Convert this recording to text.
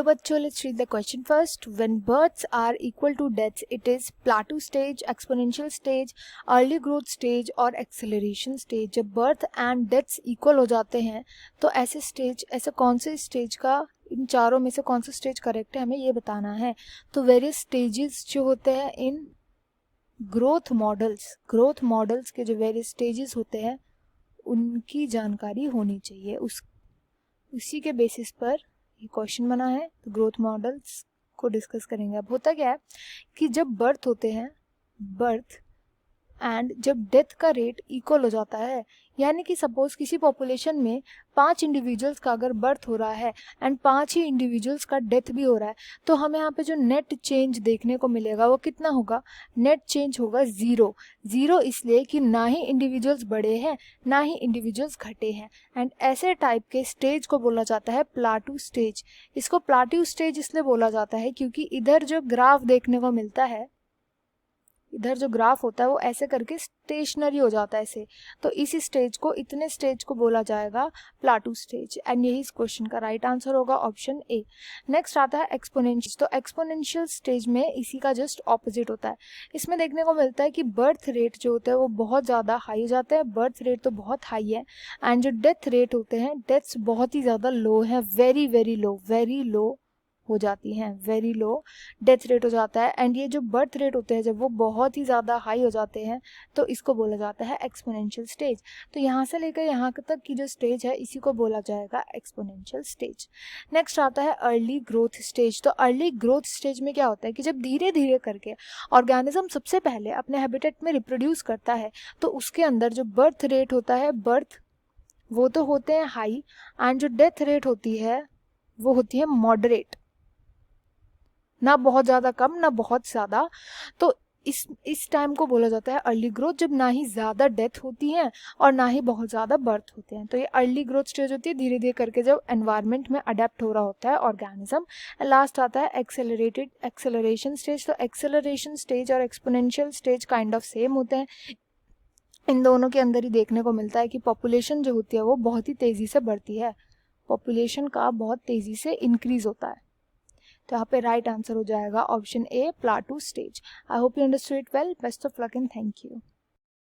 बच्चों, let's read the question first. When births are equal to deaths, it is plateau stage, exponential stage, early growth stage और acceleration stage. जब birth and deaths equal हो जाते हैं तो ऐसे stage, ऐसे कौन से स्टेज का, इन चारों में से कौन सा स्टेज करेक्ट है हमें ये बताना है. तो वेरियस स्टेजेस जो होते हैं इन ग्रोथ मॉडल्स के जो वेरियस स्टेजेस होते हैं उनकी जानकारी होनी चाहिए. उसी के बेसिस पर ये क्वेश्चन बना है. तो ग्रोथ मॉडल्स को डिस्कस करेंगे. अब होता क्या है कि जब बर्थ होते हैं, बर्थ एंड जब डेथ का रेट इक्वल हो जाता है, यानी कि सपोज किसी पॉपुलेशन में 5 इंडिविजुअल्स का अगर बर्थ हो रहा है एंड 5 ही इंडिविजुअल्स का डेथ भी हो रहा है, तो हमें यहाँ पे जो नेट चेंज देखने को मिलेगा वो कितना होगा? नेट चेंज होगा 0. इसलिए कि ना ही इंडिविजुअल्स बढ़े हैं ना ही इंडिविजुअल्स घटे हैं. एंड ऐसे टाइप के स्टेज को बोला जाता है प्लाटू स्टेज. इसको प्लाटू स्टेज इसलिए बोला जाता है क्योंकि इधर जो ग्राफ देखने को मिलता है, इधर जो ग्राफ होता है वो ऐसे करके स्टेशनरी हो जाता है ऐसे. तो इस स्टेज को, इतने स्टेज को बोला जाएगा प्लाटू स्टेज. एंड यही इस क्वेश्चन का राइट आंसर होगा ऑप्शन ए. नेक्स्ट आता है एक्सपोनेंशियल. तो एक्सपोनेंशियल स्टेज में इसी का जस्ट ऑपोजिट होता है. इसमें देखने को मिलता है कि बर्थ रेट जो होता है वो बहुत ज़्यादा हाई हो जाता है. बर्थ रेट तो बहुत हाई है एंड जो डेथ रेट होते हैं, डेथ्स बहुत ही ज़्यादा लो है, वेरी लो हो जाती हैं. वेरी लो डेथ रेट हो जाता है. एंड ये जो बर्थ रेट होते हैं जब वो बहुत ही ज़्यादा हाई हो जाते हैं तो इसको बोला जाता है एक्सपोनेंशियल स्टेज. तो यहाँ से लेकर यहाँ तक की जो स्टेज है इसी को बोला जाएगा एक्सपोनेंशियल स्टेज. नेक्स्ट आता है अर्ली ग्रोथ स्टेज. तो अर्ली ग्रोथ स्टेज में क्या होता है कि जब धीरे धीरे करके ऑर्गेनिज्म सबसे पहले अपने हैबिटेट में रिप्रोड्यूस करता है तो उसके अंदर जो बर्थ रेट होता है, बर्थ वो तो होते हैं हाई एंड जो डेथ रेट होती है वो होती है मॉडरेट, ना बहुत ज़्यादा कम ना बहुत ज़्यादा. तो इस टाइम को बोला जाता है अर्ली ग्रोथ, जब ना ही ज़्यादा डेथ होती है और ना ही बहुत ज़्यादा बर्थ होते हैं. तो ये अर्ली ग्रोथ स्टेज होती है, धीरे धीरे करके जब एनवायरनमेंट में अडेप्ट हो रहा होता है ऑर्गेनिज्म. लास्ट आता है एक्सेलरेशन स्टेज. तो एक्सेलरेशन स्टेज और exponential stage kind of same होते हैं. इन दोनों के अंदर ही देखने को मिलता है कि पॉपुलेशन जो होती है वो बहुत ही तेज़ी से बढ़ती है, पॉपुलेशन का बहुत तेज़ी से इंक्रीज होता है. तो यहाँ पे राइट आंसर हो जाएगा option A plateau stage. I hope you understood it well. Best of luck and thank you.